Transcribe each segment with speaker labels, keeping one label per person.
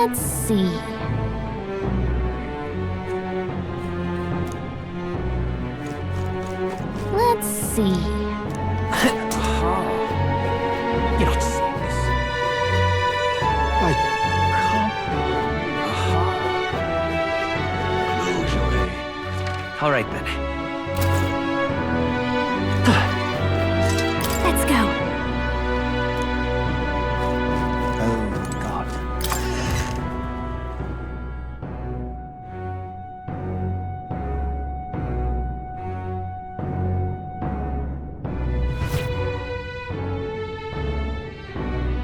Speaker 1: Let's see. Let's see.
Speaker 2: You're not serious. I can't. Usually. All right then.
Speaker 1: Let's go.
Speaker 2: Oh God.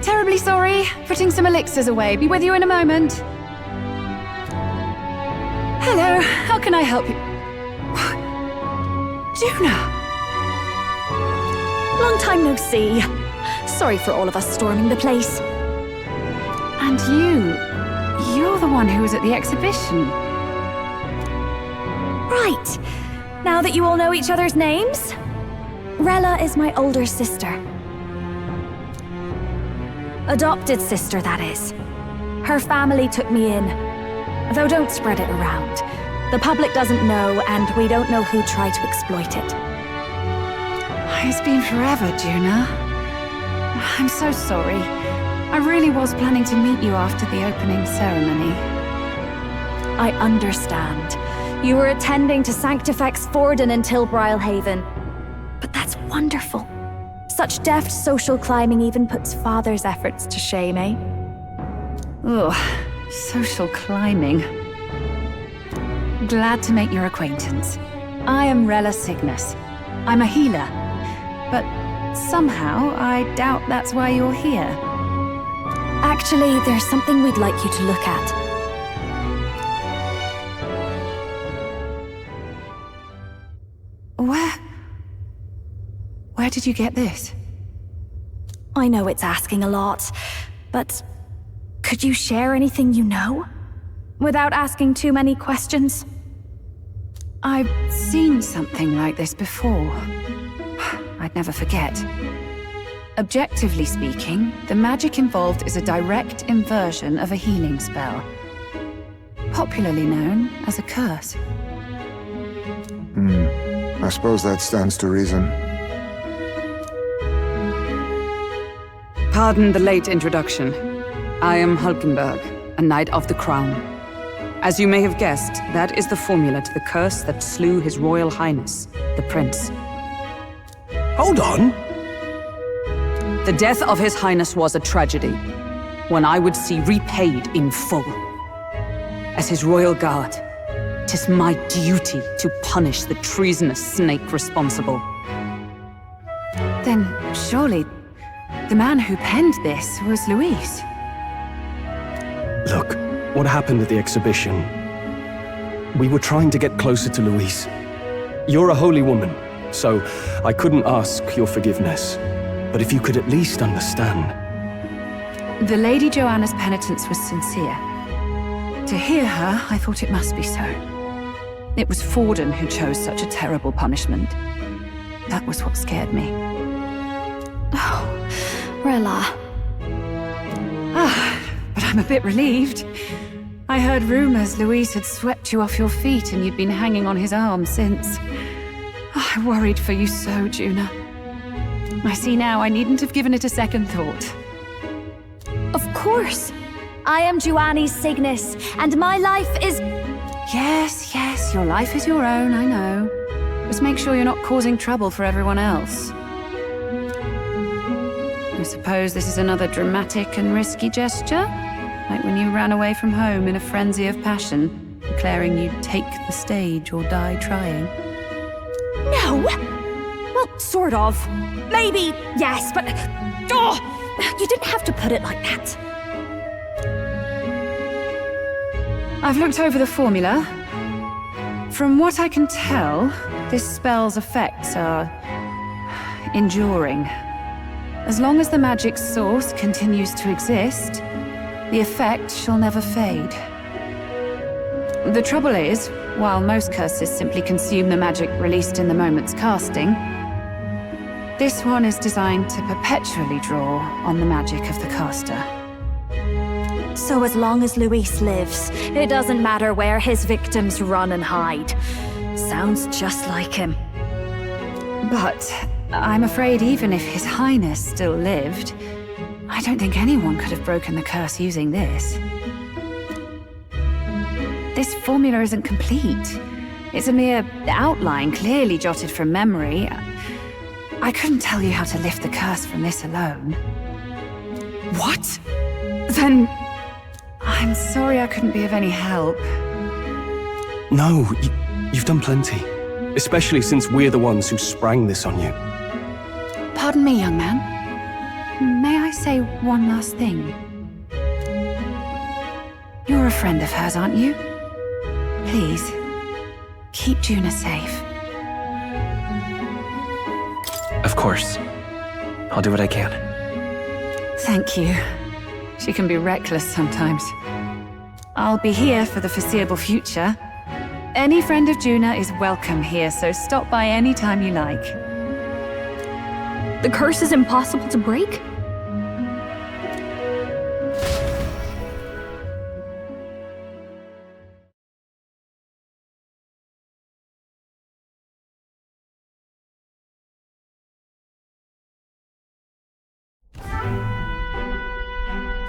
Speaker 3: Terribly sorry. Putting some elixirs away. Be with you in a moment. Hello, how can I help you? Juna!
Speaker 4: Long time no see. Sorry for all of us storming the place.
Speaker 3: And you're the one who was at the exhibition.
Speaker 4: Right. Now that you all know each other's names, Rella is my older sister. Adopted sister, that is. Her family took me in. Though don't spread it around. The public doesn't know, and we don't know who tried to exploit it.
Speaker 3: It's been forever, Juna. I'm so sorry. I really was planning to meet you after the opening ceremony.
Speaker 4: I understand. You were attending to Sanctifex Forden in Tilbrylehaven. But that's wonderful. Such deft social climbing even puts Father's efforts to shame, eh?
Speaker 3: Ugh, social climbing. Glad to make your acquaintance. I am Rella Cygnus. I'm a healer. But somehow, I doubt that's why you're here.
Speaker 4: Actually, there's something we'd like you to look at.
Speaker 3: Where did you get this?
Speaker 4: I know it's asking a lot, but could you share anything you know? Without asking too many questions?
Speaker 3: I've seen something like this before. I'd never forget. Objectively speaking, the magic involved is a direct inversion of a healing spell. Popularly known as a curse.
Speaker 5: I suppose that stands to reason.
Speaker 6: Pardon the late introduction. I am Hulkenberg, a Knight of the Crown. As you may have guessed, that is the formula to the curse that slew His Royal Highness, the Prince.
Speaker 2: Hold on.
Speaker 6: The death of His Highness was a tragedy, one I would see repaid in full. As His Royal Guard, 'tis my duty to punish the treasonous snake responsible.
Speaker 3: Then surely the man who penned this was Luis.
Speaker 7: Look, what happened at the exhibition? We were trying to get closer to Luis. You're a holy woman, so I couldn't ask your forgiveness. But if you could at least understand.
Speaker 3: The Lady Joanna's penitence was sincere. To hear her, I thought it must be so. It was Forden who chose such a terrible punishment. That was what scared me.
Speaker 4: Oh, Rella.
Speaker 3: But I'm a bit relieved. I heard rumors Luis had swept you off your feet and you'd been hanging on his arm since. I worried for you so, Juna. I see now I needn't have given it a second thought.
Speaker 4: Of course. I am Juani Cygnus, and my life is...
Speaker 3: Yes, your life is your own, I know. Just make sure you're not causing trouble for everyone else. I suppose this is another dramatic and risky gesture? Like when you ran away from home in a frenzy of passion, declaring you'd take the stage or die trying.
Speaker 4: No! Well, sort of. Maybe, yes, but... Oh! You didn't have to put it like that.
Speaker 3: I've looked over the formula. From what I can tell, this spell's effects are enduring. As long as the magic's source continues to exist, the effect shall never fade. The trouble is, while most curses simply consume the magic released in the moment's casting, this one is designed to perpetually draw on the magic of the caster.
Speaker 4: So as long as Luis lives, it doesn't matter where his victims run and hide. Sounds just like him.
Speaker 3: But I'm afraid even if His Highness still lived, I don't think anyone could have broken the curse using this. This formula isn't complete. It's a mere outline, clearly jotted from memory. I couldn't tell you how to lift the curse from this alone.
Speaker 6: What? Then...
Speaker 3: I'm sorry I couldn't be of any help.
Speaker 7: No, you've done plenty. Especially since we're the ones who sprang this on you.
Speaker 3: Pardon me, young man. May I say one last thing? You're a friend of hers, aren't you? Please, keep Juna safe.
Speaker 2: Of course. I'll do what I can.
Speaker 3: Thank you. She can be reckless sometimes. I'll be here for the foreseeable future. Any friend of Juna is welcome here, so stop by any time you like.
Speaker 4: The curse is impossible to break?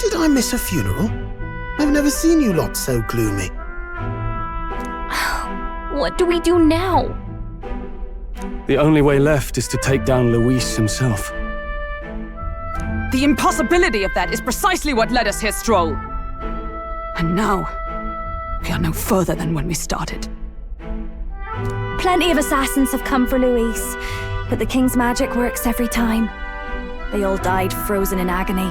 Speaker 1: Did I miss a funeral? I've never seen you lot so gloomy.
Speaker 4: What do we do now?
Speaker 7: The only way left is to take down Luis himself.
Speaker 6: The impossibility of that is precisely what led us here, Stroll. And now, we are no further than when we started.
Speaker 4: Plenty of assassins have come for Luis, but the King's magic works every time. They all died frozen in agony.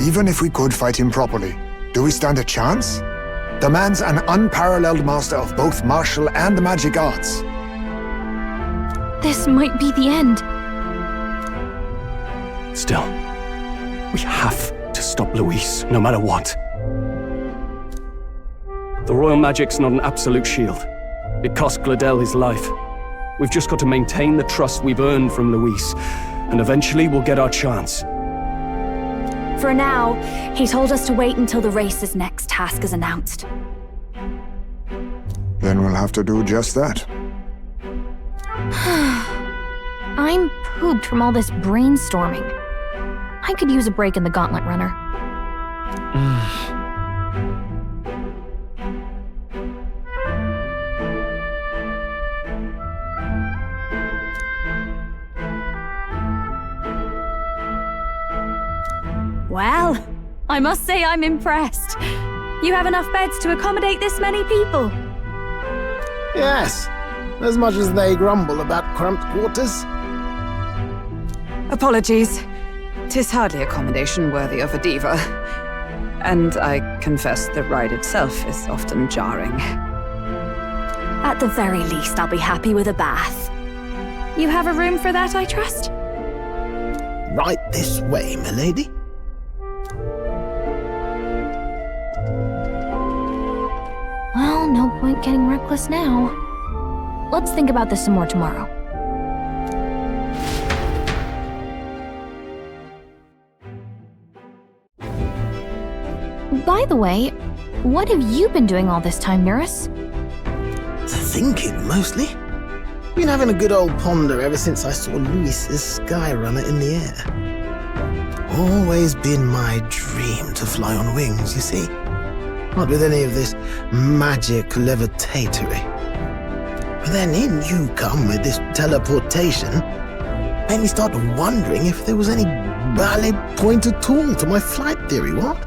Speaker 5: Even if we could fight him properly, do we stand a chance? The man's an unparalleled master of both martial and magic arts.
Speaker 4: This might be the end.
Speaker 7: Still, we have to stop Luis, no matter what. The royal magic's not an absolute shield. It cost Gladel his life. We've just got to maintain the trust we've earned from Luis, and eventually we'll get our chance.
Speaker 4: For now, he told us to wait until the race's next task is announced.
Speaker 5: Then we'll have to do just that.
Speaker 8: I'm pooped from all this brainstorming. I could use a break in the Gauntlet Runner.
Speaker 4: Well, I must say I'm impressed. You have enough beds to accommodate this many people.
Speaker 1: Yes, as much as they grumble about cramped quarters.
Speaker 6: Apologies. 'Tis hardly accommodation worthy of a diva. And I confess the ride itself is often jarring.
Speaker 4: At the very least, I'll be happy with a bath. You have a room for that, I trust?
Speaker 1: Right this way, milady.
Speaker 8: Well, no point getting reckless now. Let's think about this some more tomorrow. By the way, what have you been doing all this time, Eurus?
Speaker 1: Thinking, mostly. Been having a good old ponder ever since I saw Luis's Skyrunner in the air. Always been my dream to fly on wings, you see. Not with any of this magic levitatory. But then in you come with this teleportation. Made me start wondering if there was any valid point at all to my flight theory, what?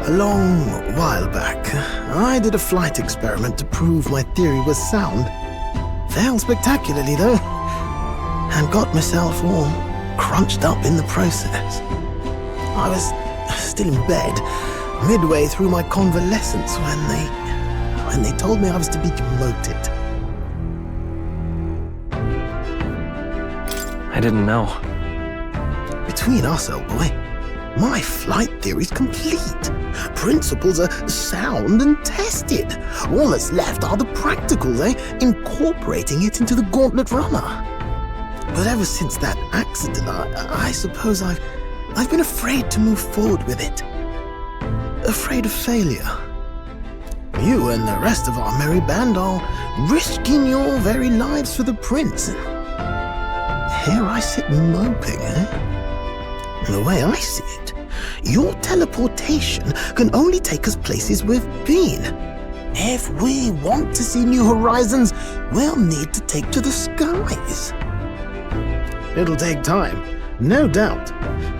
Speaker 1: A long while back, I did a flight experiment to prove my theory was sound. Failed spectacularly, though, and got myself all crunched up in the process. I was still in bed, midway through my convalescence, when they told me I was to be demoted.
Speaker 2: I didn't know.
Speaker 1: Between us, old boy, my flight theory's complete. Principles are sound and tested. All that's left are the practicals, incorporating it into the Gauntlet Runner. But ever since that accident, I suppose I've been afraid to move forward with it. afraid of failure. You and the rest of our merry band are risking your very lives for the prince. Here I sit moping, eh? The way I see it, your teleportation can only take us places we've been. If we want to see new horizons, we'll need to take to the skies. It'll take time, no doubt,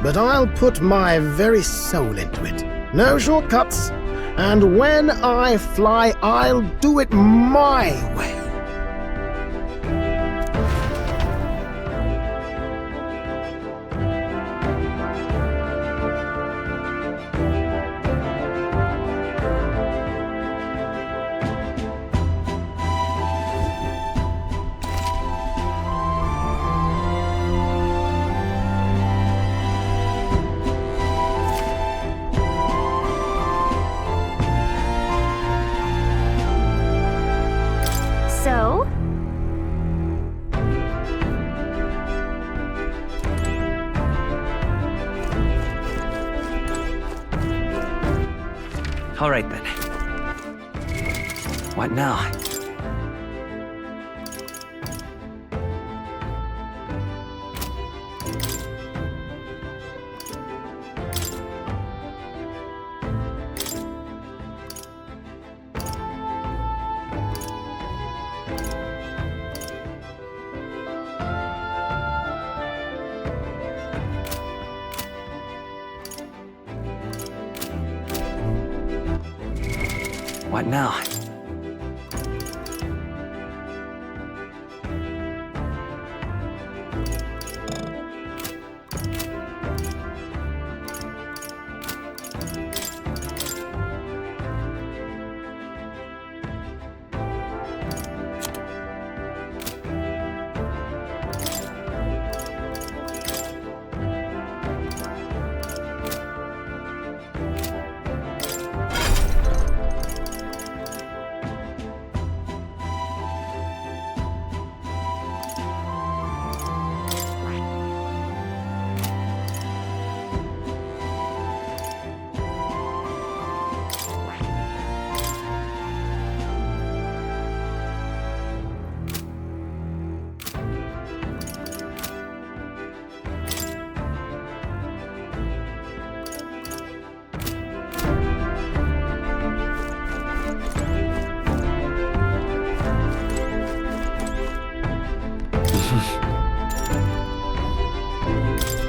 Speaker 1: but I'll put my very soul into it. No shortcuts. And when I fly, I'll do it my way.
Speaker 4: So?
Speaker 2: All right then. What now? What now?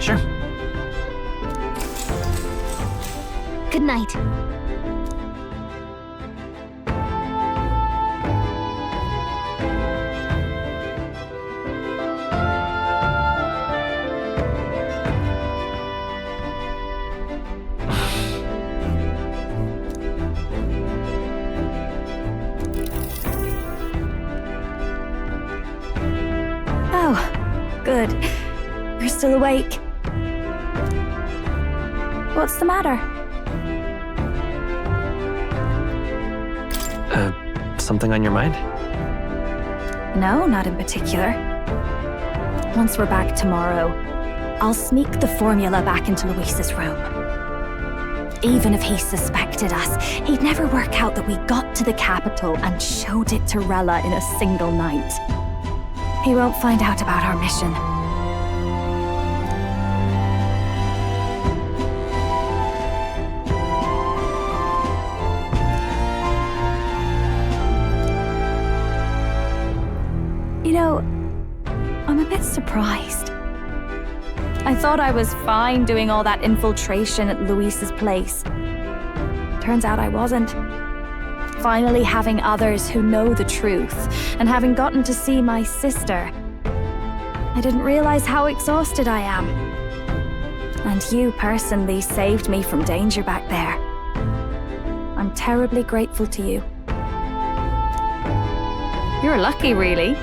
Speaker 2: Sure.
Speaker 8: Good night.
Speaker 4: Oh, good. You're still awake. What's the matter?
Speaker 2: Something on your mind?
Speaker 4: No, not in particular. Once we're back tomorrow, I'll sneak the formula back into Luis's room. Even if he suspected us, he'd never work out that we got to the capital and showed it to Rella in a single night. He won't find out about our mission. You know, I'm a bit surprised. I thought I was fine doing all that infiltration at Luis's place. Turns out I wasn't. Finally having others who know the truth, and having gotten to see my sister, I didn't realize how exhausted I am. And you personally saved me from danger back there. I'm terribly grateful to you. You're lucky, really.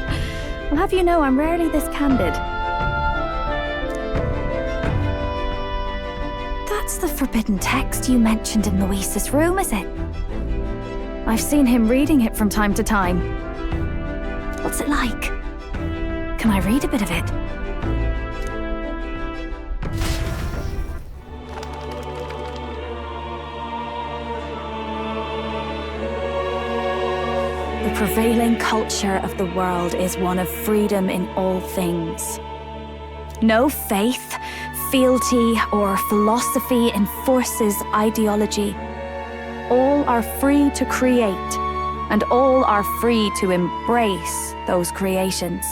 Speaker 4: I'll have you know I'm rarely this candid. That's the forbidden text you mentioned in Luis's room, is it? I've seen him reading it from time to time. What's it like? Can I read a bit of it? prevailing culture of the world is one of freedom in all things. No faith, fealty, or philosophy enforces ideology. All are free to create, and all are free to embrace those creations.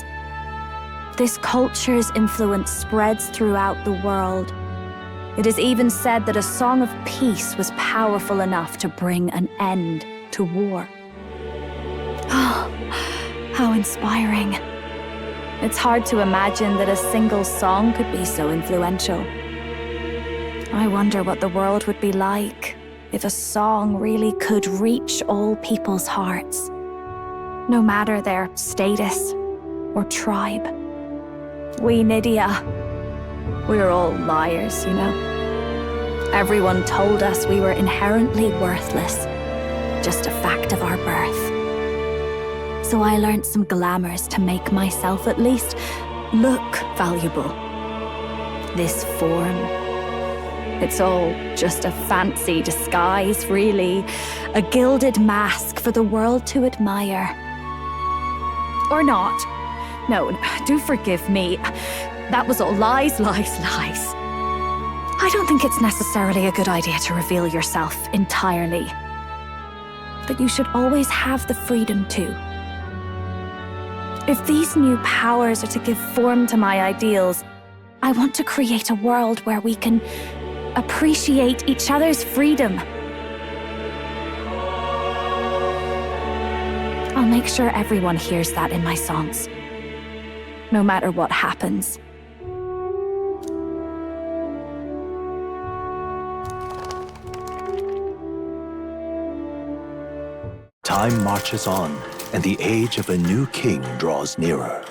Speaker 4: This culture's influence spreads throughout the world. It is even said that a song of peace was powerful enough to bring an end to war. Oh, how inspiring. It's hard to imagine that a single song could be so influential. I wonder what the world would be like if a song really could reach all people's hearts, no matter their status or tribe. We Nydia, we're all liars, you know. Everyone told us we were inherently worthless, just a fact of our birth. So I learned some glamours to make myself at least look valuable. This form, it's all just a fancy disguise, really. A gilded mask for the world to admire. Or not. No, do forgive me. That was all lies, lies, lies. I don't think it's necessarily a good idea to reveal yourself entirely. But you should always have the freedom to. If these new powers are to give form to my ideals, I want to create a world where we can appreciate each other's freedom. I'll make sure everyone hears that in my songs, no matter what happens.
Speaker 9: Time marches on, and the age of a new king draws nearer.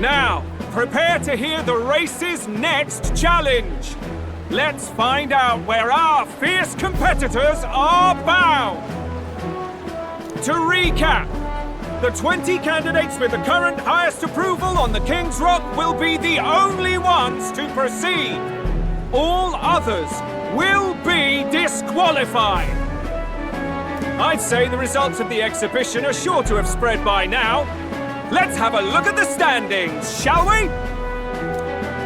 Speaker 10: Now, prepare to hear the race's next challenge. Let's find out where our fierce competitors are bound. To recap, the 20 candidates with the current highest approval on the King's Rock will be the only ones to proceed. All others will be disqualified. I'd say the results of the exhibition are sure to have spread by now. Let's have a look at the standings, shall we?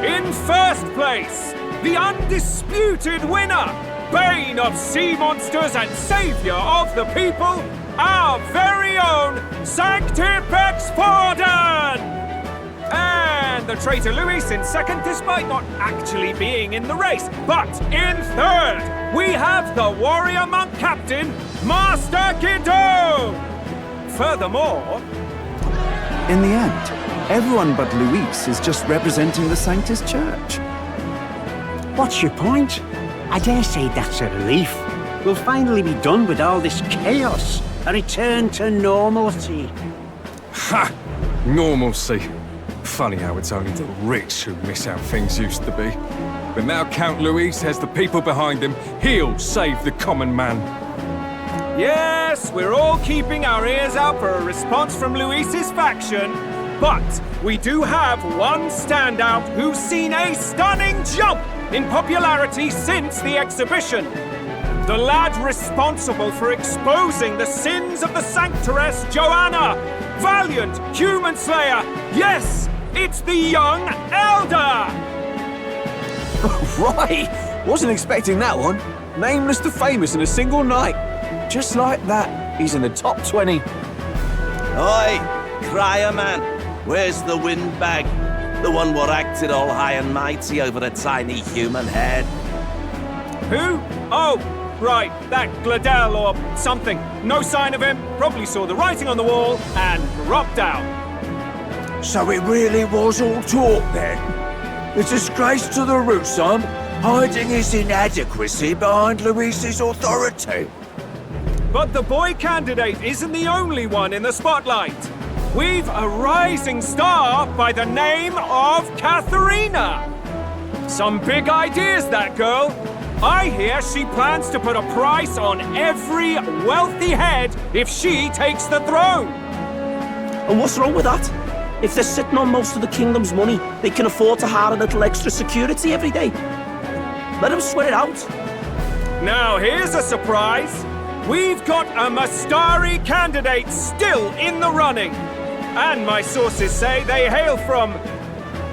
Speaker 10: In first place, the undisputed winner, bane of sea monsters and savior of the people, our very own Sanctifex Forden! And the traitor Luis in second, despite not actually being in the race. But in third, we have the warrior monk captain, Master Guido! Furthermore,
Speaker 11: in the end, everyone but Luis is just representing the Sanctus Church.
Speaker 12: What's your point? I dare say that's a relief. We'll finally be done with all this chaos. A return to normalcy.
Speaker 13: Ha! Normalcy. Funny how it's only the rich who miss how things used to be. But now Count Luis has the people behind him. He'll save the common man.
Speaker 10: yes, we're all keeping our ears out for a response from Luis's faction. But we do have one standout who's seen a stunning jump in popularity since the exhibition. The lad responsible for exposing the sins of the Sanctoress Joanna. Valiant human slayer. Yes, it's the young Elder.
Speaker 14: Right, wasn't expecting that one. Nameless to famous in a single night. Just like that, he's in the top 20.
Speaker 15: Oi, crier man, where's the windbag? The one what acted all high and mighty over a tiny human head.
Speaker 10: Who? Oh, right, that Gladel or something. No sign of him, probably saw the writing on the wall and dropped out.
Speaker 14: So it really was all talk then? A disgrace to the roots, son, hiding his inadequacy behind Luis's authority.
Speaker 10: But the boy candidate isn't the only one in the spotlight. We've a rising star by the name of Katharina. Some big ideas, that girl. I hear she plans to put a price on every wealthy head if she takes the throne.
Speaker 16: And what's wrong with that? If they're sitting on most of the kingdom's money, they can afford to hire a little extra security every day. Let them sweat it out.
Speaker 10: Now here's a surprise. We've got a Mastari candidate still in the running. And my sources say they hail from,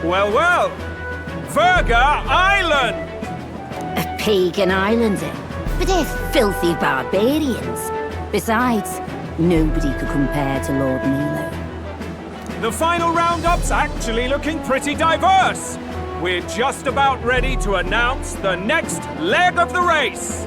Speaker 10: well, Verga Island.
Speaker 17: A pagan island, eh? But they're filthy barbarians. Besides, nobody could compare to Lord Milo.
Speaker 10: The final roundup's actually looking pretty diverse. We're just about ready to announce the next leg of the race.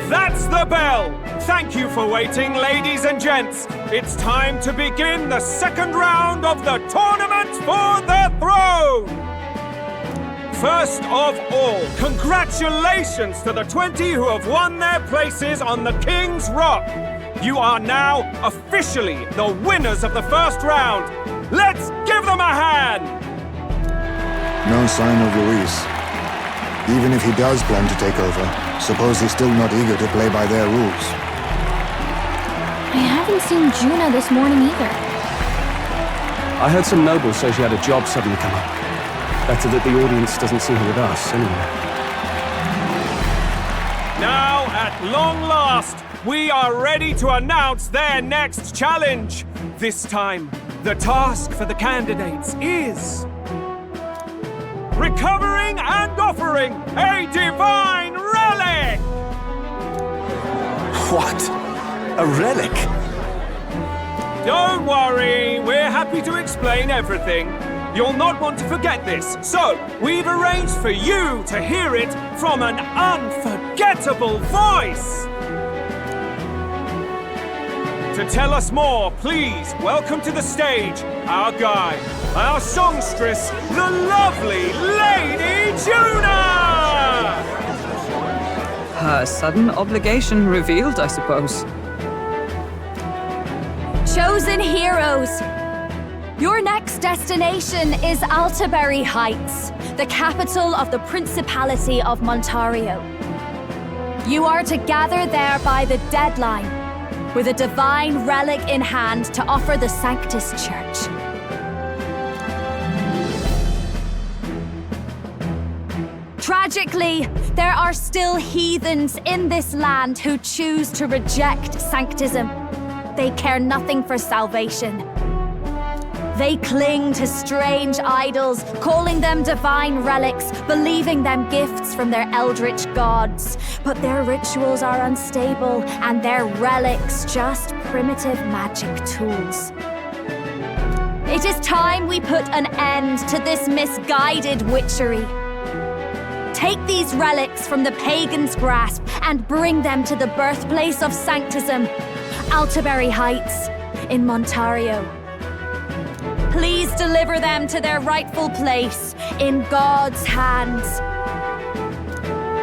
Speaker 10: That's the bell! Thank you for waiting, ladies and gents. It's time to begin the second round of the tournament for the throne! First of all, congratulations to the 20 who have won their places on the King's Rock. You are now officially the winners of the first round. Let's give them a hand!
Speaker 5: No sign of Luis. Even if he does plan to take over, suppose he's still not eager to play by their rules.
Speaker 8: I haven't seen Juna this morning either.
Speaker 7: I heard some nobles say she had a job suddenly come up. Better that the audience doesn't see her with us, anyway.
Speaker 10: Now, at long last, we are ready to announce their next challenge. This time, the task for the candidates is recovering and offering a divine relic!
Speaker 9: What? A relic?
Speaker 10: Don't worry, we're happy to explain everything. You'll not want to forget this, so we've arranged for you to hear it from an unforgettable voice! To tell us more, please welcome to the stage our guide, our songstress, the lovely Lady Juna!
Speaker 6: Her sudden obligation revealed, I suppose.
Speaker 4: Chosen heroes! Your next destination is Altaberry Heights, the capital of the Principality of Montario. You are to gather there by the deadline, with a divine relic in hand to offer the Sanctus Church. Tragically, there are still heathens in this land who choose to reject Sanctism. They care nothing for salvation. They cling to strange idols, calling them divine relics, believing them gifts from their eldritch gods. But their rituals are unstable, and their relics just primitive magic tools. It is time we put an end to this misguided witchery. Take these relics from the pagan's grasp and bring them to the birthplace of Sanctism, Altaberry Heights in Montario. Please deliver them to their rightful place in God's hands.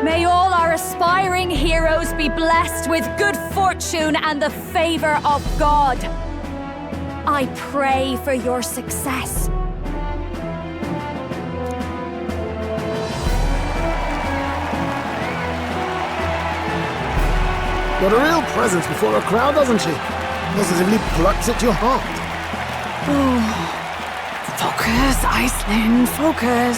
Speaker 4: May all our aspiring heroes be blessed with good fortune and the favor of God. I pray for your success.
Speaker 1: Got a real presence before a crowd, doesn't she? Positively plucks at your heart.
Speaker 3: Oh. Focus, Iceland, focus.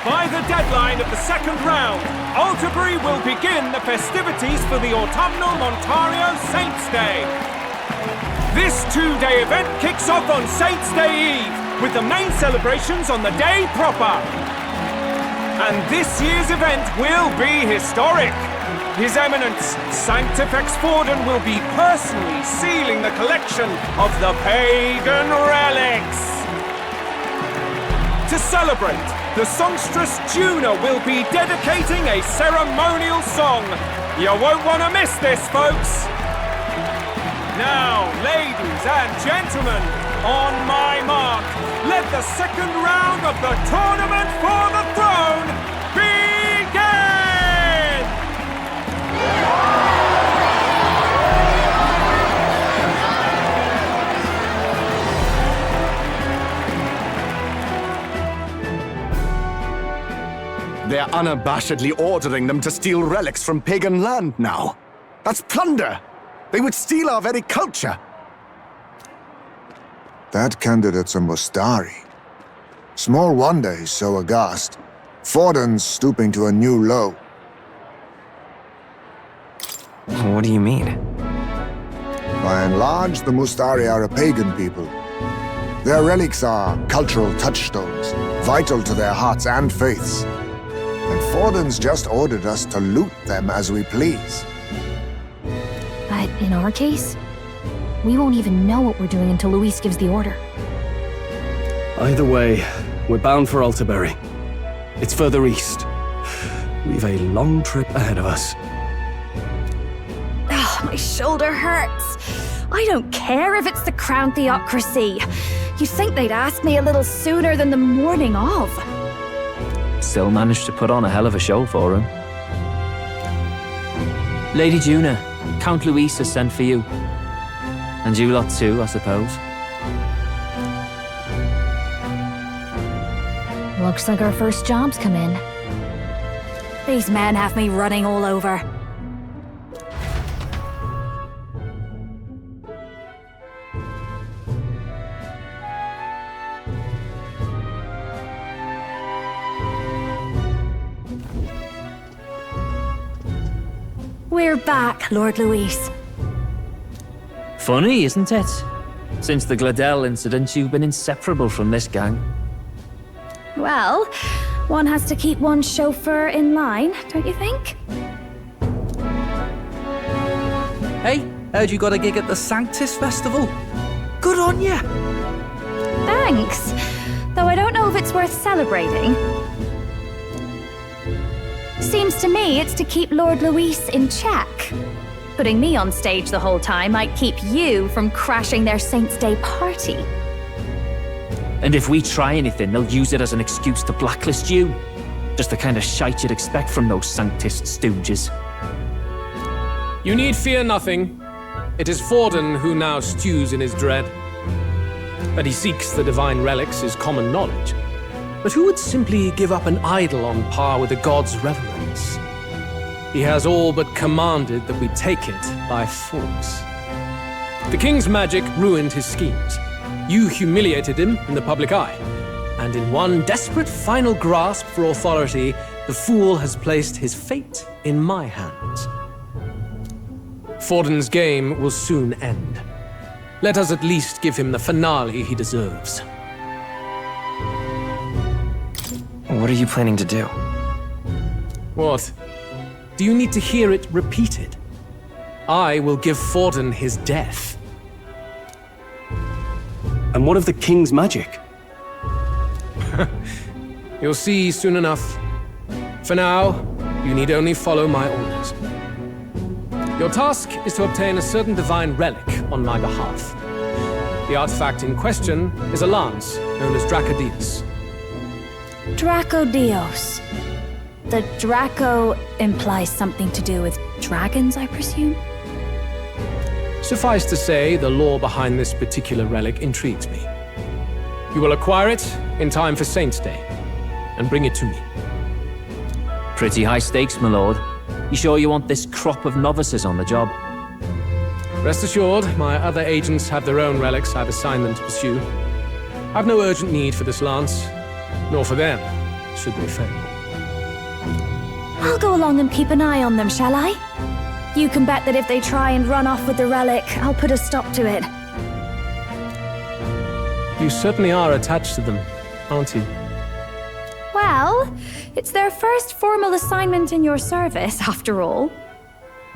Speaker 10: By the deadline of the second round, Altaberry will begin the festivities for the autumnal Montario Saints' Day. This two-day event kicks off on Saints' Day Eve, with the main celebrations on the day proper. And this year's event will be historic. His Eminence, Sanctifex Forden will be personally sealing the collection of the pagan relics. To celebrate, the songstress Juna will be dedicating a ceremonial song. You won't want to miss this, folks. Now, ladies and gentlemen, on my mark, let the second round of the Tournament for the Throne begin!
Speaker 5: They're unabashedly ordering them to steal relics from pagan land now. That's plunder! They would steal our very culture! That candidate's a Mustari. Small wonder he's so aghast. Forden's stooping to a new low.
Speaker 2: What do you mean?
Speaker 5: By and large, the Mustari are a pagan people. Their relics are cultural touchstones, vital to their hearts and faiths. And Forden's just ordered us to loot them as we please.
Speaker 8: But in our case, we won't even know what we're doing until Luis gives the order.
Speaker 7: Either way, we're bound for Altaberry. It's further east. We've a long trip ahead of us.
Speaker 4: Oh, my shoulder hurts. I don't care if it's the Crown Theocracy. You'd think they'd ask me a little sooner than the morning of.
Speaker 2: Still managed to put on a hell of a show for him. Lady Juna, Count Luis has sent for you. And you lot too, I suppose.
Speaker 8: Looks like our first job's come in.
Speaker 4: These men have me running all over. We're back, Lord Luis.
Speaker 2: Funny, isn't it? Since the Gladel incident, you've been inseparable from this gang.
Speaker 4: Well, one has to keep one's chauffeur in line, don't you think?
Speaker 18: Hey, heard you got a gig at the Sanctus Festival. Good on ya!
Speaker 4: Thanks. Though I don't know if it's worth celebrating. Seems to me it's to keep Lord Luis in check. Putting me on stage the whole time might keep you from crashing their Saints' Day party.
Speaker 2: And if we try anything, they'll use it as an excuse to blacklist you. Just the kind of shite you'd expect from those Sanctist stooges.
Speaker 10: You need fear nothing. It is Forden who now stews in his dread. That he seeks the divine relics is common knowledge. But who would simply give up an idol on par with the god's reverence? He has all but commanded that we take it by force. The king's magic ruined his schemes. You humiliated him in the public eye. And in one desperate final grasp for authority, the fool has placed his fate in my hands. Forden's game will soon end. Let us at least give him the finale he deserves.
Speaker 2: What are you planning to do?
Speaker 10: What? Do you need to hear it repeated? I will give Forden his death.
Speaker 7: And what of the king's magic?
Speaker 10: You'll see soon enough. For now, you need only follow my orders. Your task is to obtain a certain divine relic on my behalf. The artifact in question is a lance known as Dracodius.
Speaker 4: Dracodios. The Draco implies something to do with dragons, I presume?
Speaker 10: Suffice to say, the lore behind this particular relic intrigues me. You will acquire it in time for Saints' Day, and bring it to me.
Speaker 2: Pretty high stakes, my lord. You sure you want this crop of novices on the job?
Speaker 10: Rest assured, my other agents have their own relics I've assigned them to pursue. I've no urgent need for this lance, nor for them, should they fail.
Speaker 4: I'll go along and keep an eye on them, shall I? You can bet that if they try and run off with the relic, I'll put a stop to it.
Speaker 10: You certainly are attached to them, aren't you?
Speaker 4: Well, it's their first formal assignment in your service, after all.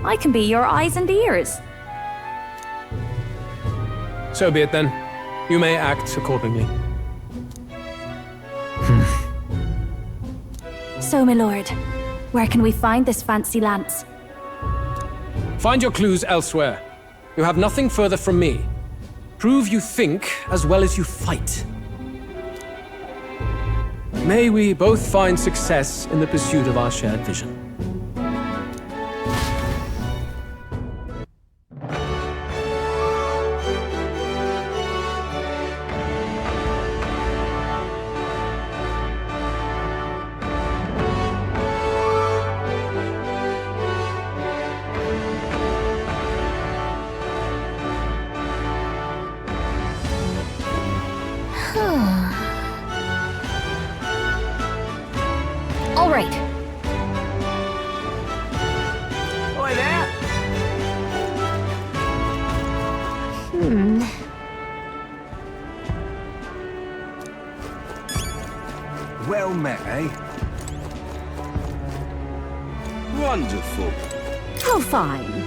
Speaker 4: I can be your eyes and ears.
Speaker 19: So be it then. You may act accordingly.
Speaker 4: So, my lord, where can we find this fancy lance?
Speaker 19: Find your clues elsewhere. You have nothing further from me. Prove you think as well as you fight. May we both find success in the pursuit of our shared vision.
Speaker 8: All right.
Speaker 14: Oi there!
Speaker 11: Well met, eh?
Speaker 15: Wonderful.
Speaker 4: How fine.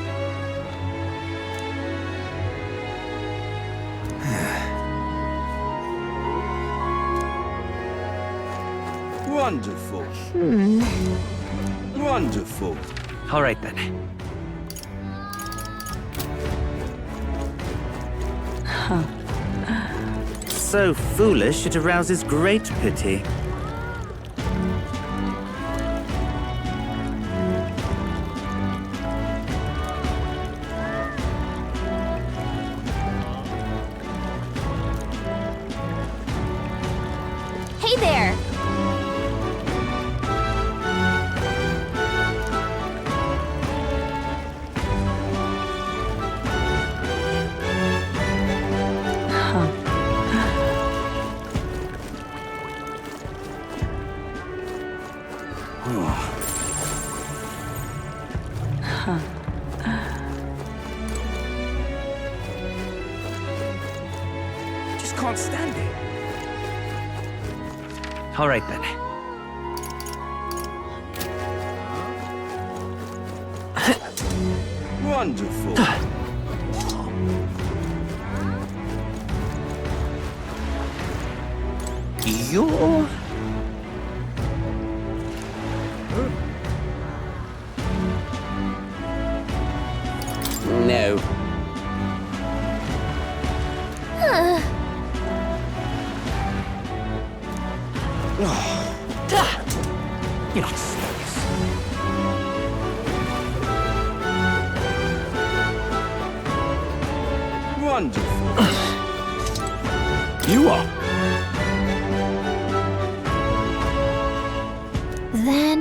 Speaker 15: Wonderful. Wonderful.
Speaker 16: All right then. So foolish it arouses great pity.
Speaker 8: Hey there!
Speaker 11: Just can't stand it.
Speaker 16: All right then.
Speaker 15: Wonderful.
Speaker 16: You're... No.
Speaker 12: You're not serious.
Speaker 15: Wonderful.
Speaker 19: You are.
Speaker 8: Then...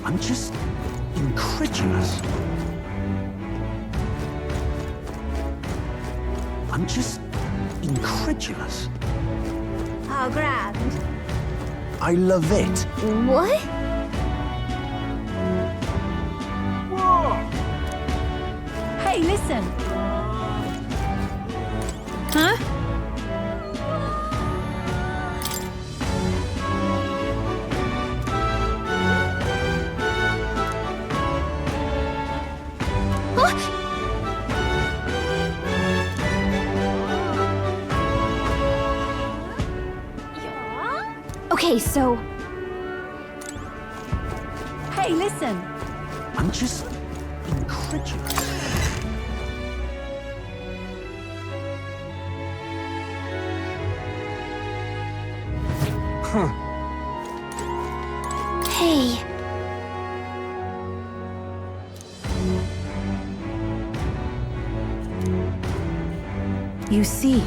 Speaker 12: I'm just incredulous. I'm just incredulous.
Speaker 8: How grand.
Speaker 12: I love it.
Speaker 8: What?
Speaker 4: Hey, listen. Huh?
Speaker 8: Okay, so...
Speaker 4: Hey, listen.
Speaker 12: I'm just incredulous.
Speaker 8: Hey.
Speaker 3: You see.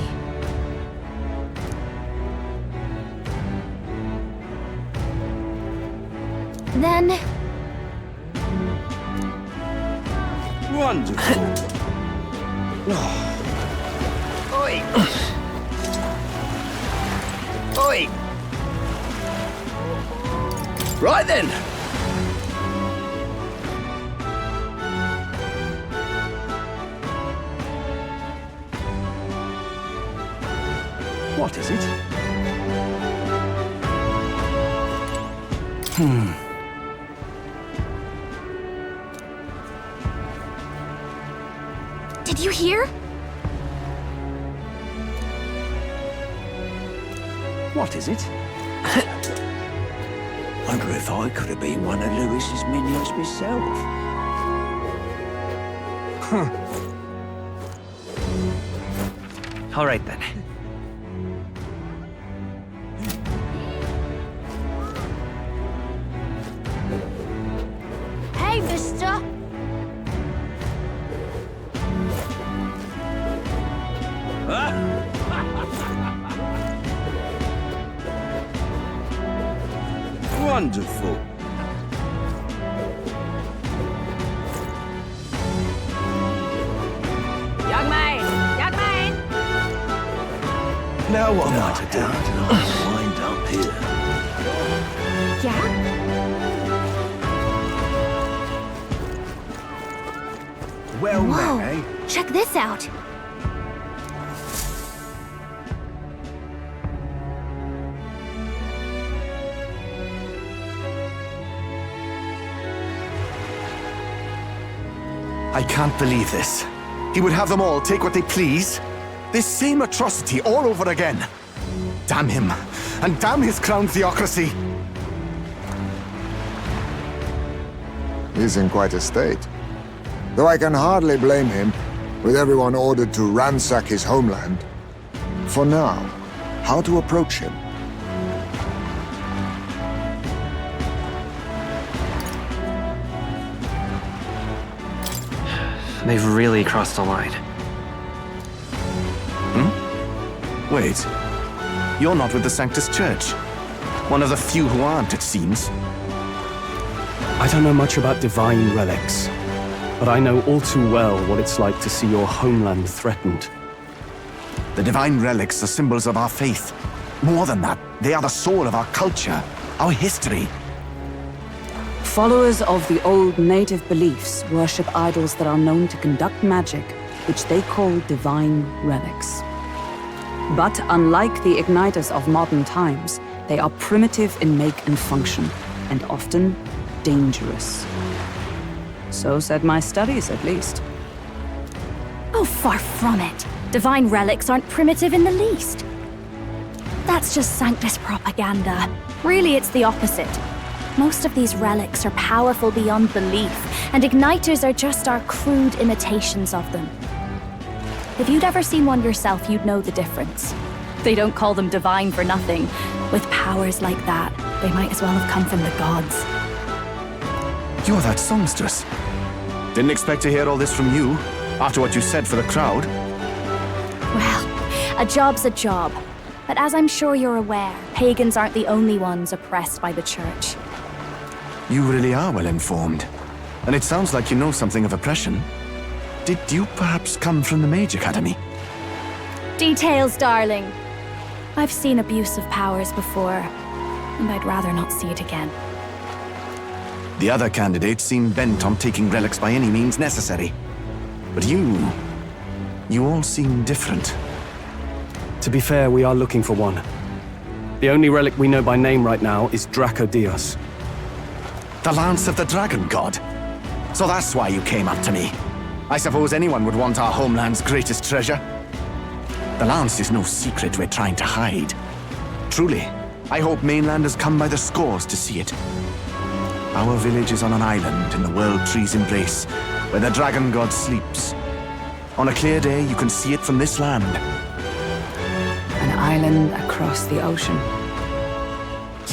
Speaker 8: Then...
Speaker 15: Wonderful.
Speaker 14: Oi! Oi!
Speaker 18: Right then.
Speaker 11: What is it?
Speaker 8: Did you hear?
Speaker 11: What is it?
Speaker 14: Wonder if I could have been one of Lewis's minions myself.
Speaker 2: All right then.
Speaker 8: Hey, mister!
Speaker 14: Wonderful.
Speaker 17: Young man! Young man!
Speaker 14: Now what am I to do? I'll wind up here.
Speaker 8: Yeah?
Speaker 11: Well,
Speaker 8: Whoa!
Speaker 11: Mary.
Speaker 8: Check this out!
Speaker 20: I can't believe this. He would have them all take what they please. This same atrocity all over again. Damn him, and damn his crown theocracy.
Speaker 5: He's in quite a state. Though I can hardly blame him, with everyone ordered to ransack his homeland. For now, how to approach him?
Speaker 21: They've really crossed the line.
Speaker 20: Wait. You're not with the Sanctus Church. One of the few who aren't, it seems.
Speaker 7: I don't know much about divine relics, but I know all too well what it's like to see your homeland threatened.
Speaker 20: The divine relics are symbols of our faith. More than that, they are the soul of our culture, our history.
Speaker 6: Followers of the old native beliefs worship idols that are known to conduct magic, which they call divine relics. But unlike the igniters of modern times, they are primitive in make and function, and often dangerous. So said my studies, at least.
Speaker 4: Oh, far from it. Divine relics aren't primitive in the least. That's just Sanctus propaganda. Really, it's the opposite. Most of these relics are powerful beyond belief, and igniters are just our crude imitations of them. If you'd ever seen one yourself, you'd know the difference. They don't call them divine for nothing. With powers like that, they might as well have come from the gods.
Speaker 20: You're that songstress. Didn't expect to hear all this from you, after what you said for the crowd.
Speaker 4: Well, a job's a job. But as I'm sure you're aware, pagans aren't the only ones oppressed by the church.
Speaker 20: You really are well informed. And it sounds like you know something of oppression. Did you perhaps come from the Mage Academy?
Speaker 4: Details, darling. I've seen abuse of powers before, and I'd rather not see it again.
Speaker 20: The other candidates seem bent on taking relics by any means necessary. But you all seem different.
Speaker 7: To be fair, we are looking for one. The only relic we know by name right now is Draco Dios.
Speaker 20: The Lance of the Dragon God. So that's why you came up to me. I suppose anyone would want our homeland's greatest treasure. The Lance is no secret we're trying to hide. Truly, I hope mainlanders come by the scores to see it. Our village is on an island in the World Tree's embrace, where the Dragon God sleeps. On a clear day, you can see it from this land.
Speaker 6: An island across the ocean.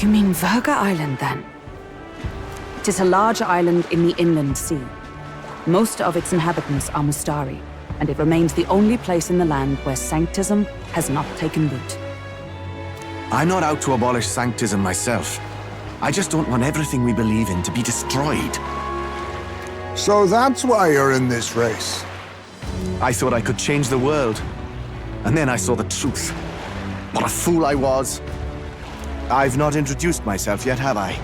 Speaker 6: You mean Virga Island, then? It is a large island in the inland sea. Most of its inhabitants are Mustari, and it remains the only place in the land where sanctism has not taken root.
Speaker 20: I'm not out to abolish sanctism myself. I just don't want everything we believe in to be destroyed.
Speaker 5: So that's why you're in this race.
Speaker 20: I thought I could change the world. And then I saw the truth. What a fool I was. I've not introduced myself yet, have I?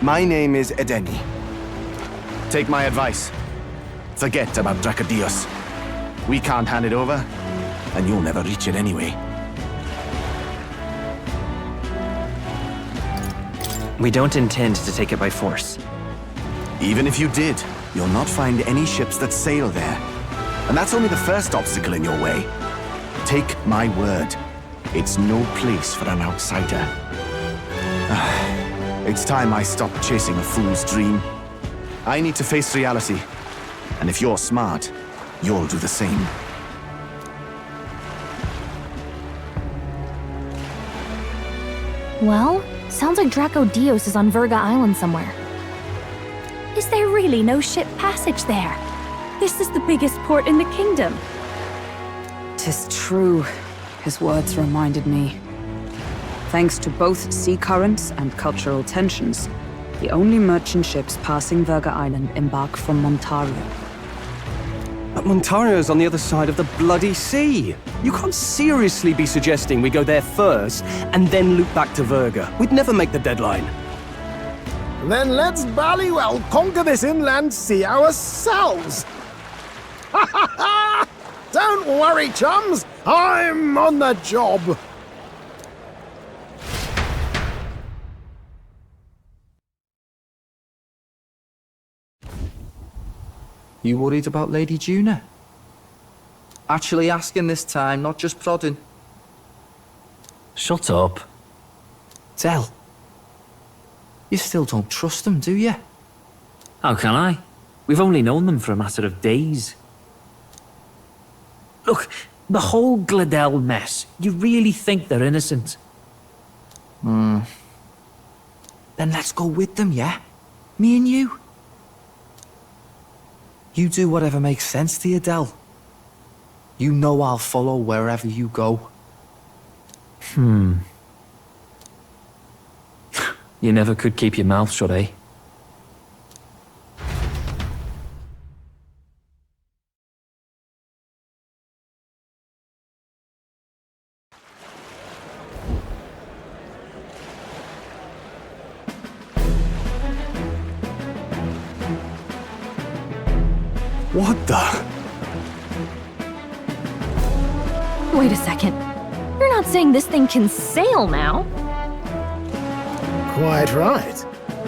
Speaker 20: My name is Edeni. Take my advice. Forget about Dracodios. We can't hand it over, and you'll never reach it anyway.
Speaker 21: We don't intend to take it by force.
Speaker 20: Even if you did, you'll not find any ships that sail there. And that's only the first obstacle in your way. Take my word. It's no place for an outsider. It's time I stopped chasing a fool's dream. I need to face reality. And if you're smart, you'll do the same.
Speaker 8: Well, sounds like Dracodios is on Virga Island somewhere.
Speaker 4: Is there really no ship passage there? This is the biggest port in the kingdom.
Speaker 6: 'Tis true. His words reminded me. Thanks to both sea currents and cultural tensions, the only merchant ships passing Virga Island embark from Montario.
Speaker 7: But Montario's on the other side of the bloody sea. You can't seriously be suggesting we go there first and then loop back to Virga. We'd never make the deadline.
Speaker 1: Then let's bally well conquer this inland sea ourselves. Ha ha ha! Don't worry, chums. I'm on the job.
Speaker 18: You worried about Lady Juna? Actually asking this time, not just prodding.
Speaker 2: Shut up.
Speaker 18: Del, you still don't trust them, do you?
Speaker 2: How can I? We've only known them for a matter of days. Look, the whole Gladel mess, you really think they're innocent?
Speaker 18: Then let's go with them, yeah? Me and you? You do whatever makes sense to you, Del. You know I'll follow wherever you go.
Speaker 2: You never could keep your mouth shut, eh?
Speaker 7: What the?
Speaker 8: Wait a second. You're not saying this thing can sail now?
Speaker 1: Quite right.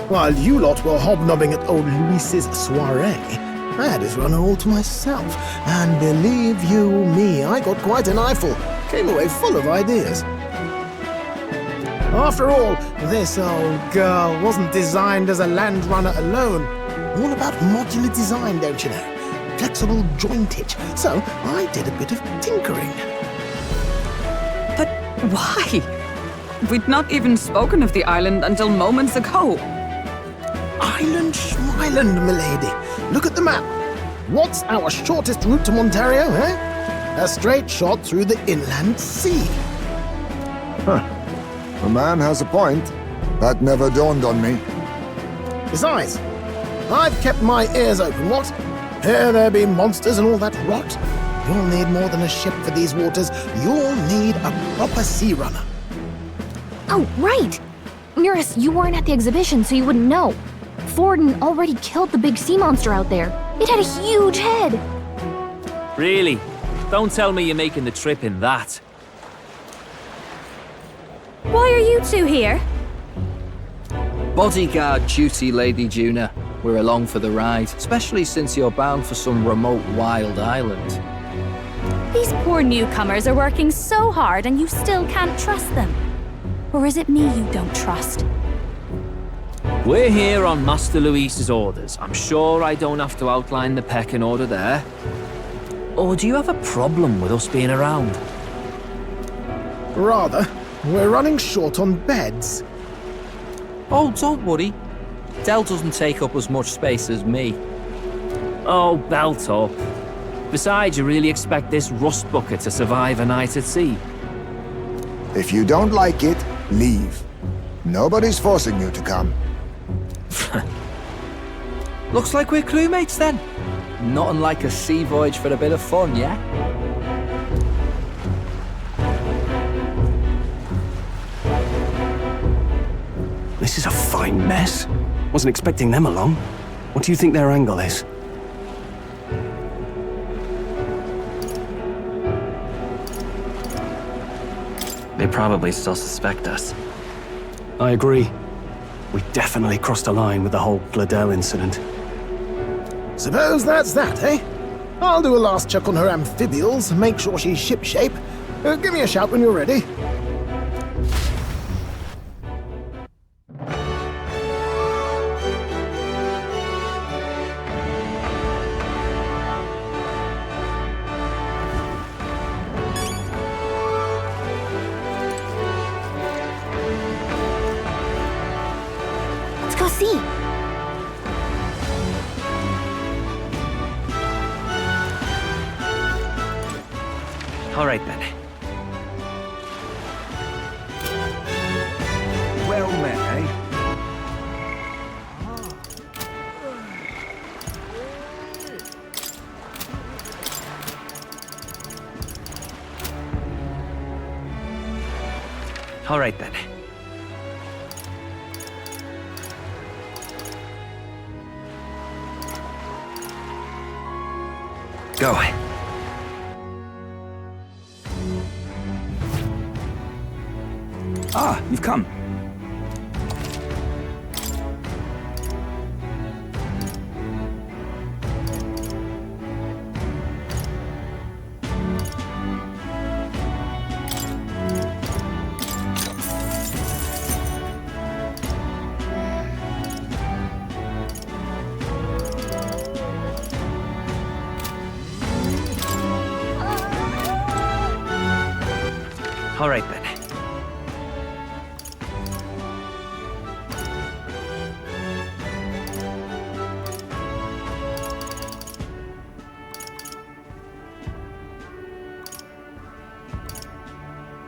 Speaker 1: While you lot were hobnobbing at old Luis's soiree, I had his runner all to myself. And believe you me, I got quite an eyeful. Came away full of ideas. After all, this old girl wasn't designed as a land runner alone. All about modular design, don't you know? Flexible jointage. So I did a bit of tinkering.
Speaker 6: But why? We'd not even spoken of the island until moments ago.
Speaker 1: Island Schmeiland, milady. Look at the map. What's our shortest route to Montario, eh? A straight shot through the inland sea.
Speaker 5: Huh. The man has a point. That never dawned on me.
Speaker 1: Besides, I've kept my ears open, what? Here there be monsters and all that rot. You'll need more than a ship for these waters. You'll need a proper sea runner.
Speaker 8: Oh, right! Miras, you weren't at the exhibition, so you wouldn't know. Forden already killed the big sea monster out there. It had a huge head!
Speaker 2: Really? Don't tell me you're making the trip in that.
Speaker 4: Why are you two here?
Speaker 18: Bodyguard duty, Lady Juna. We're along for the ride, especially since you're bound for some remote wild island.
Speaker 4: These poor newcomers are working so hard and you still can't trust them. Or is it me you don't trust?
Speaker 2: We're here on Master Luis's orders. I'm sure I don't have to outline the pecking order there. Or do you have a problem with us being around?
Speaker 1: Rather, we're running short on beds.
Speaker 18: Oh, don't worry. Del doesn't take up as much space as me.
Speaker 2: Oh, belt up. Besides, you really expect this rust bucket to survive a night at sea?
Speaker 5: If you don't like it, leave. Nobody's forcing you to come.
Speaker 18: Looks like we're crewmates then. Not unlike a sea voyage for a bit of fun, yeah?
Speaker 7: This is a fine mess. Wasn't expecting them along. What do you think their angle is?
Speaker 21: They probably still suspect us.
Speaker 7: I agree. We definitely crossed a line with the whole Bladel incident.
Speaker 1: Suppose that's that, eh? I'll do a last check on her amphibials, make sure she's shipshape. Give me a shout when you're ready.
Speaker 8: Let's go see.
Speaker 21: All right then.
Speaker 14: Well met, eh?
Speaker 21: All right then. Go.
Speaker 11: Ah, you've come.
Speaker 21: All right then.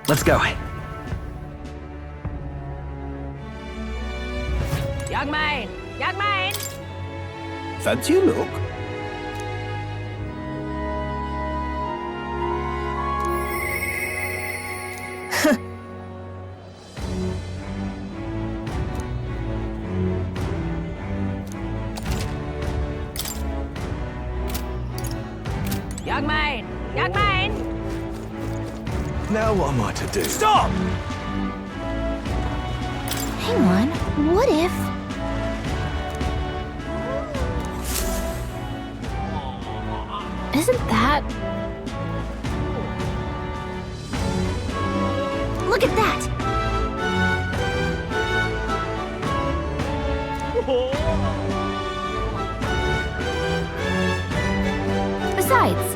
Speaker 21: Let's go.
Speaker 17: Young man! Young man!
Speaker 11: Fancy a look?
Speaker 17: Young man! Young man!
Speaker 9: Now what am I to do?
Speaker 14: Stop!
Speaker 8: Hang on, what if... Isn't that... Look at that! Besides...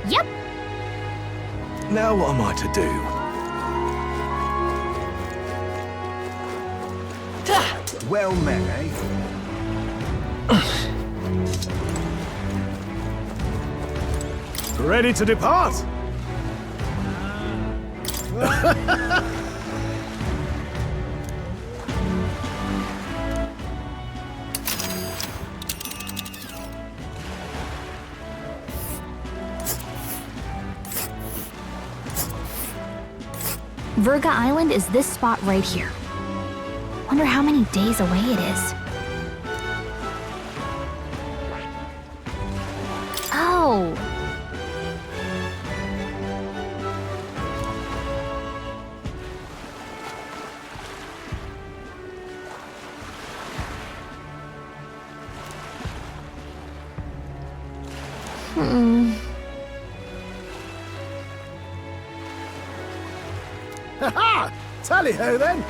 Speaker 8: Yep.
Speaker 9: Now what am I to do?
Speaker 14: Well met, eh?
Speaker 1: Ready to depart?
Speaker 8: Virga Island is this spot right here. Wonder how many days away it is. Oh.
Speaker 1: Ha-ha! Tally-ho then!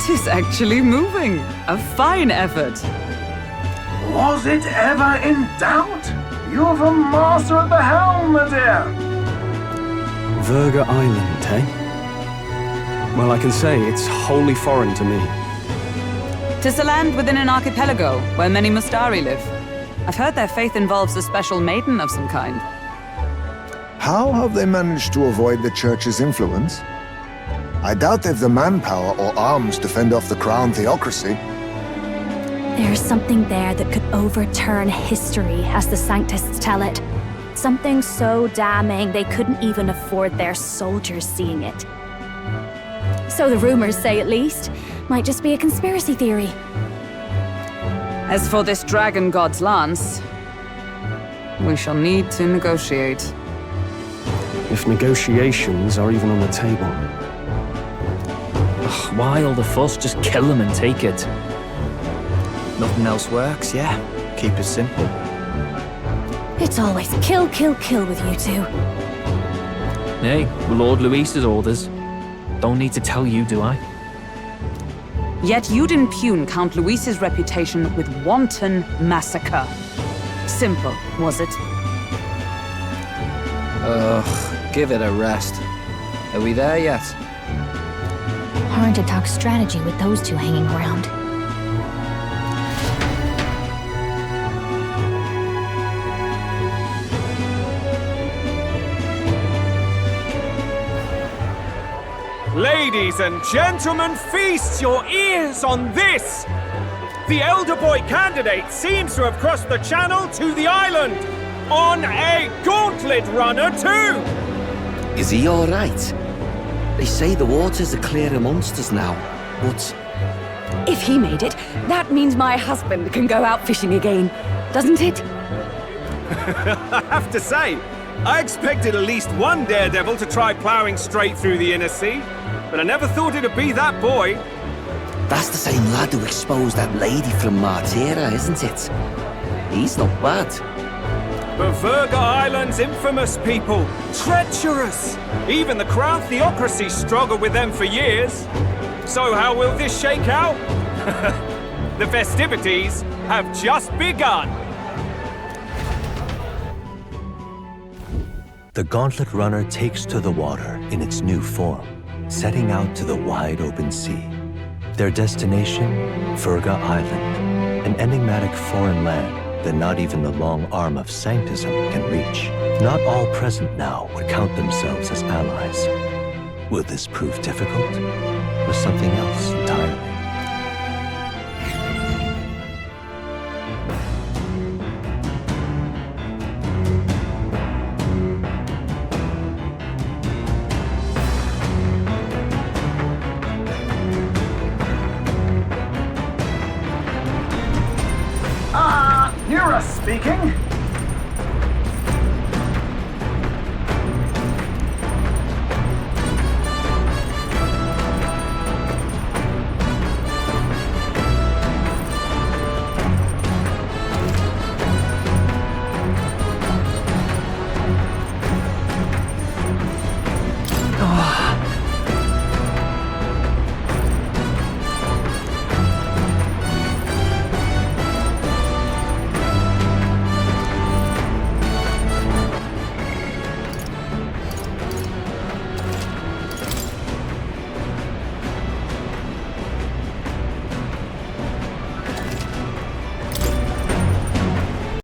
Speaker 6: 'Tis actually moving. A fine effort.
Speaker 14: Was it ever in doubt? You're the master of the helm, my dear.
Speaker 7: Verga Island, eh? Well, I can say it's wholly foreign to me.
Speaker 6: 'Tis a land within an archipelago where many Mustari live. I've heard their faith involves a special maiden of some kind.
Speaker 5: How have they managed to avoid the Church's influence? I doubt they've the manpower or arms to fend off the crown theocracy.
Speaker 4: There's something there that could overturn history, as the Sanctists tell it. Something so damning they couldn't even afford their soldiers seeing it. So the rumors say, at least. Might just be a conspiracy theory.
Speaker 6: As for this dragon god's lance, we shall need to negotiate.
Speaker 7: If negotiations are even on the table.
Speaker 2: Ugh, why all the fuss? Just kill them and take it. Nothing else works, yeah. Keep it simple.
Speaker 4: It's always kill, kill, kill with you two.
Speaker 2: Hey, Lord Luis's orders. Don't need to tell you, do I?
Speaker 6: Yet you'd impugn Count Luis's reputation with wanton massacre. Simple, was it?
Speaker 18: Ugh, give it a rest. Are we there yet?
Speaker 8: Hard to talk strategy with those two hanging around.
Speaker 10: Ladies and gentlemen, feast your ears on this! The elder boy candidate seems to have crossed the channel to the island! On a gauntlet runner, too!
Speaker 13: Is he alright? They say the waters are clear amongst us now, but...
Speaker 22: If he made it, that means my husband can go out fishing again, doesn't it?
Speaker 10: I have to say, I expected at least one daredevil to try ploughing straight through the inner sea, but I never thought it'd be that boy.
Speaker 13: That's the same lad who exposed that lady from Martira, isn't it? He's not bad.
Speaker 10: But Verga Island's infamous people. Treacherous! Even the Crown Theocracy struggled with them for years. So how will this shake out? The festivities have just begun.
Speaker 9: The Gauntlet Runner takes to the water in its new form, setting out to the wide open sea. Their destination, Verga Island, an enigmatic foreign land that not even the long arm of Sanctism can reach. Not all present now would count themselves as allies. Will this prove difficult, or something else entirely?
Speaker 14: Speaking.